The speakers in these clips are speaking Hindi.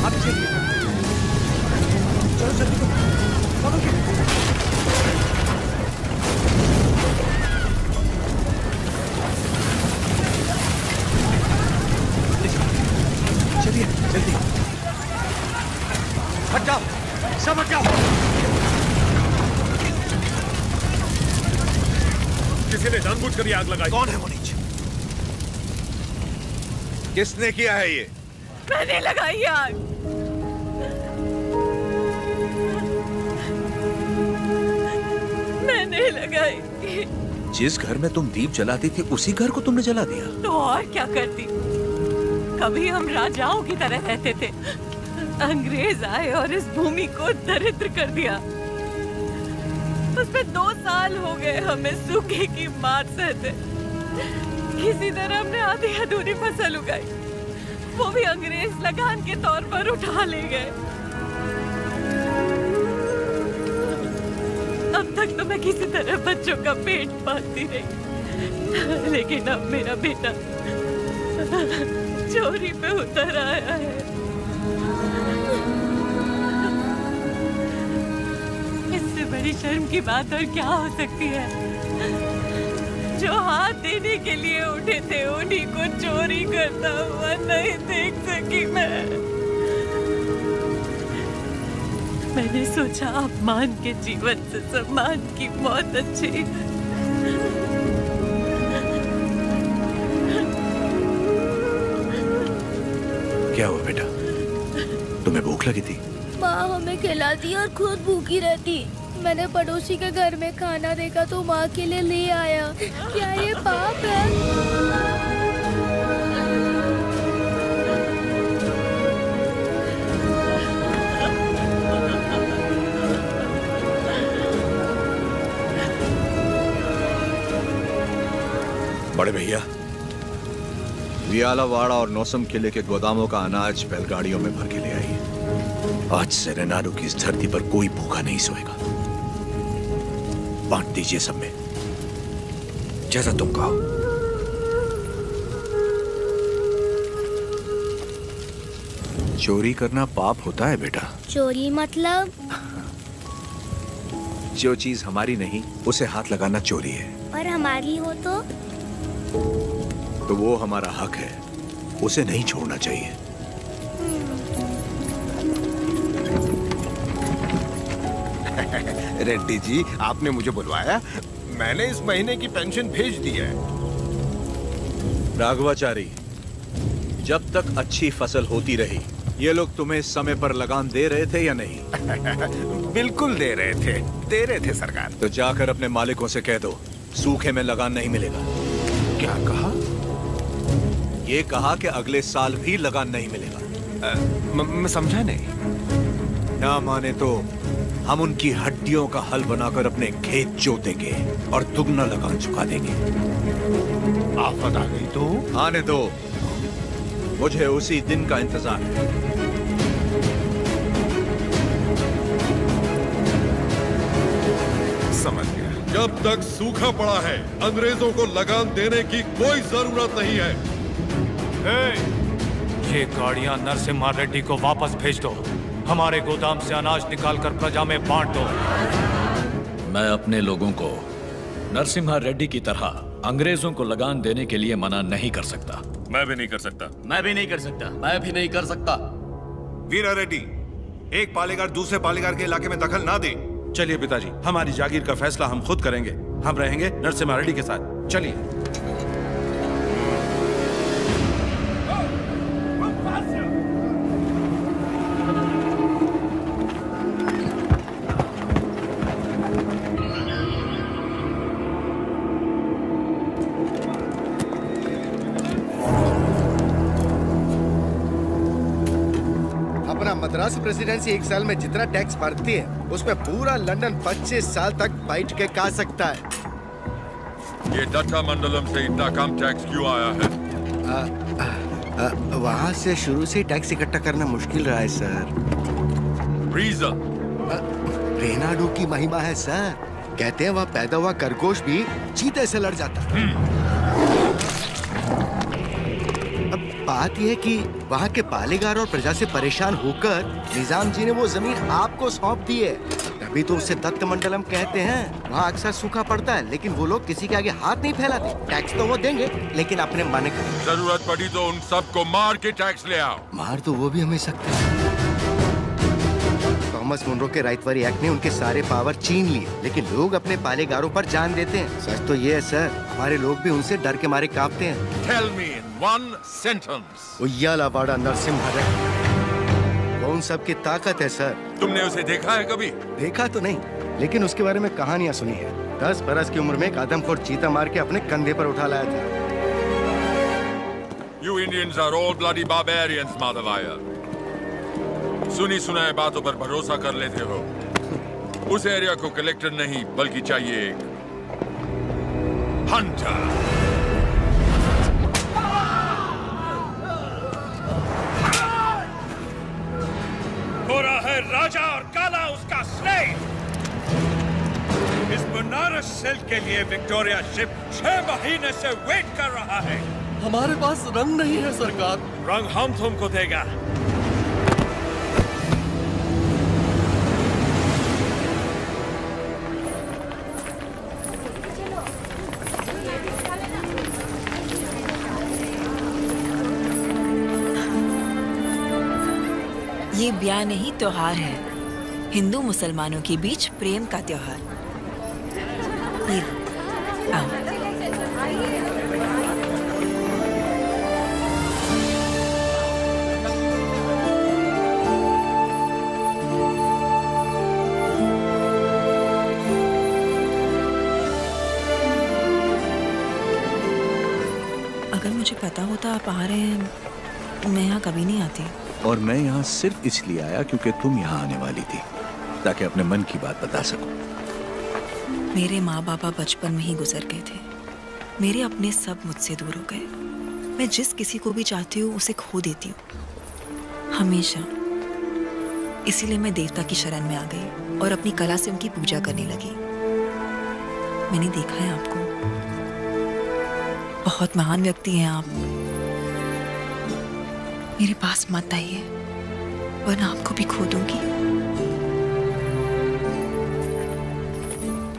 आगे चलिए, चलो जल्दी करो, चलिए जल्दी, हट जाओ, सब हट जाओ। किसी ने जानबूझकर ये आग लगाई। कौन है वो नीच? किसने किया है ये? मैंने लगाई आग। मैंने लगाई। जिस घर में तुम दीप जलाती थी उसी घर को तुमने जला दिया? तो और क्या करती? कभी हम राजाओं की तरह रहते थे, अंग्रेज आए और इस भूमि को दरिद्र कर दिया। उसमें 2 साल हो गए हमें सूखे की मार सहते। किसी तरह हमने आधी अधूरी फसल उगाई, वो भी अंग्रेज लगान के तौर पर उठा ले गए। अब तक तो मैं किसी तरह बच्चों का पेट पालती रही, लेकिन अब मेरा बेटा चोरी पे उतर आया है। इससे बड़ी शर्म की बात और क्या हो सकती है? जो हाथ देने के लिए उठे थे उन्हीं को चोरी करता हुआ नहीं देख सकी मैं। मैंने सोचा अपमान के जीवन से सम्मान की मौत अच्छी। क्या हुआ बेटा? तुम्हें भूख लगी थी? माँ हमें खिलाती और खुद भूखी रहती। मैंने पड़ोसी के घर में खाना देखा तो माँ के लिए ले आया। क्या ये पाप है? बड़े भैया, वियालावाड़ा और नौसम किले के गोदामों का अनाज बैलगाड़ियों में भर के ले आई। आज से रेनाडू की इस धरती पर कोई भूखा नहीं सोएगा। बांट दीजिए सब में, जैसा तुम कहो। चोरी करना पाप होता है बेटा। चोरी मतलब? जो चीज हमारी नहीं उसे हाथ लगाना चोरी है। और हमारी हो तो वो हमारा हक है, उसे नहीं छोड़ना चाहिए। रेड्डी जी, आपने मुझे बुलवाया? मैंने इस महीने की पेंशन भेज दी है। राघवाचारी, जब तक अच्छी फसल होती रही, ये लोग तुम्हें समय पर लगान दे रहे थे या नहीं? बिल्कुल दे रहे थे सरकार। तो जाकर अपने मालिकों से कह दो, सूखे में लगान नहीं मिलेगा। क्या कहा? ये कहा कि अगले साल भी लगान नहीं मिलेगा। मैं समझा नहीं। ना माने तो हम उनकी हड्डियों का हल बनाकर अपने खेत जोतेंगे और दुगना लगान चुका देंगे। आफत आ गई तो? आने दो, मुझे उसी दिन का इंतजार है। समझ गया। जब तक सूखा पड़ा है, अंग्रेजों को लगान देने की कोई जरूरत नहीं है। ये गाड़ियां नरसिम्हा रेड्डी को वापस भेज दो। हमारे गोदाम से अनाज निकालकर प्रजा में बांट दो। मैं अपने लोगों को नरसिम्हा रेड्डी की तरह अंग्रेजों को लगान देने के लिए मना नहीं कर सकता। मैं भी नहीं कर सकता। मैं भी नहीं कर सकता। मैं भी नहीं कर सकता। वीरा रेड्डी, एक पालेगार दूसरे पालेगार के इलाके में दखल ना दे। चलिए पिताजी, हमारी जागीर का फैसला हम खुद करेंगे। हम रहेंगे नरसिम्हा रेड्डी के साथ। चलिए। मद्रास प्रेसिडेंसी एक साल में जितना टैक्स भरती है उसमें पूरा लंदन 25 साल तक बैठ के खा सकता है। ये डट्टा मंडलम से इतना कम टैक्स क्यों आया है? वहाँ से शुरू से टैक्स इकट्ठा करना मुश्किल रहा है सर। रीजन? रेनाडू की महिमा है सर। कहते हैं वहाँ पैदा हुआ खरगोश भी चीते से लड़ जाता है। बात यह है कि वहाँ के पालेगार और प्रजा से परेशान होकर निजाम जी ने वो जमीन आपको सौंप दी है। तभी तो उसे दत्त मंडलम कहते हैं। वहाँ अक्सर सूखा पड़ता है, लेकिन वो लोग किसी के आगे हाथ नहीं फैलाते। टैक्स तो वो देंगे, लेकिन अपने मन का। जरूरत पड़ी तो उन सबको मार के टैक्स ले आओ। मार तो वो भी हमें सकते हैं। थॉमस मुनरो के राइटवरी एक्ट ने उनके सारे पावर छीन लिए, लेकिन लोग अपने पालेगारों पर जान देते हैं। सच तो ये है सर, हमारे लोग भी उनसे डर के मारे कांपते हैं। Tell me in one sentence. उయ్యాలవాడ Narasimha Reddy, वो उन सब की ताकत है सर। तुमने उसे देखा है कभी? देखा तो नहीं, लेकिन उसके बारे में कहानियां सुनी है। 10 बरस की उम्र में एक आदमखोर चीता मार के अपने कंधे पर उठा लाया था। You Indians are all bloody barbarians, Madhavaya. सुनी सुनाए बातों पर भरोसा कर लेते हो। उस एरिया को कलेक्टर नहीं, बल्कि चाहिए एक हंटर। हो रहा है राजा और काला उसका स्लेव। इस बनारस सेल के लिए विक्टोरिया शिप 6 महीने से वेट कर रहा है। हमारे पास रंग नहीं है सरकार। रंग हम तुमको देगा। ये ब्याह नहीं त्योहार है, हिंदू मुसलमानों के बीच प्रेम का त्योहार। ये आओ। अगर मुझे पता होता आप आ रहे हैं, मैं यहाँ कभी नहीं आती। और मैं यहाँ सिर्फ इसलिए आया क्योंकि तुम यहाँ आने वाली थी, ताकि अपने मन की बात बता सकूं। मेरे माँ बाबा बचपन में ही गुजर गए थे। मेरे अपने सब मुझसे दूर हो गए। मैं जिस किसी को भी चाहती हूँ उसे खो देती हूँ, हमेशा। इसीलिए मैं देवता की शरण में आ गई और अपनी कला से उनकी पूजा करने लगी। मैंने देखा है आपको, बहुत महान व्यक्ति हैं आप। मेरे पास मत आइए, वरना आपको भी खो दूंगी।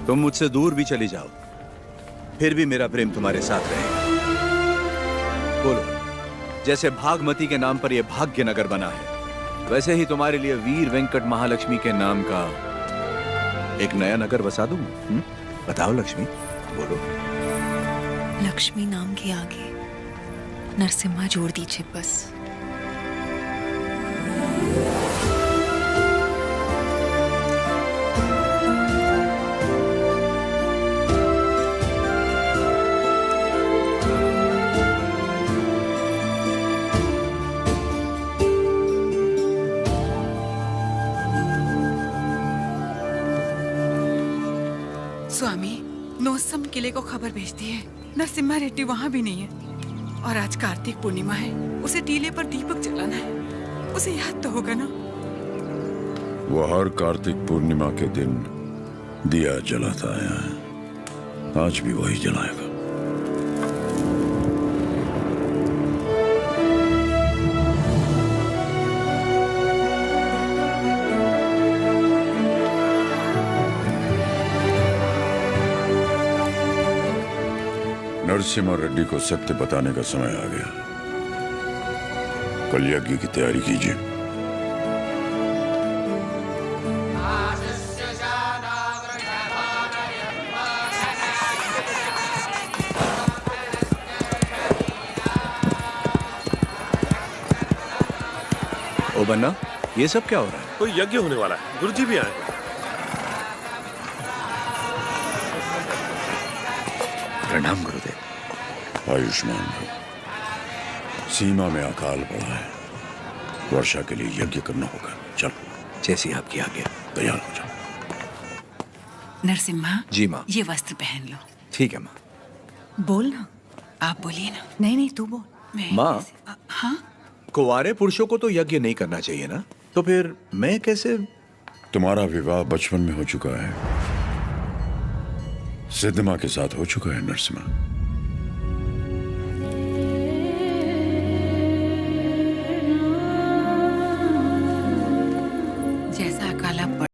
तुम मुझसे दूर भी चली जाओ, फिर भी मेरा प्रेम तुम्हारे साथ रहेगा। बोलो, जैसे भागमती के नाम पर यह भाग्य नगर बना है, वैसे ही तुम्हारे लिए वीर वेंकट महालक्ष्मी के नाम का एक नया नगर बसा दूं। बताओ लक्ष्मी, बोलो। लक्ष्मी नाम के आगे नरसिम्हा जोड़ दीजिए बस। स्वामी, नोसम किले को खबर भेजती है, नरसिम्हा रेड्डी वहाँ भी नहीं है। और आज कार्तिक पूर्णिमा है, उसे टीले पर दीपक जलाना है। उसे याद तो होगा ना। वो हर कार्तिक पूर्णिमा के दिन दिया जलाता आया है, आज भी वही जलाएगा। नरसिम्हा रेड्डी को सत्य बताने का समय आ गया। कल यज्ञ की तैयारी कीजिए। ओ बन्ना, ये सब क्या हो रहा है? कोई यज्ञ होने वाला है, गुरुजी भी आए। प्रणाम गुरुदेव। आयुष्मान भव। सीमा में अकाल पड़ा है, वर्षा के लिए यज्ञ करना होगा। चलो, जैसी आपकी आज्ञा। तैयार हो जाओ। नरसिम्हा जी माँ। ये वस्त्र पहन लो। ठीक है माँ। बोल ना। आप बोलिए ना। नहीं तू बोल। माँ, हाँ, कुंवारे पुरुषों को तो यज्ञ नहीं करना चाहिए ना, तो फिर मैं कैसे? तुम्हारा विवाह बचपन में हो चुका है, सिद्धमा के साथ हो चुका है नरसिम्हा। साला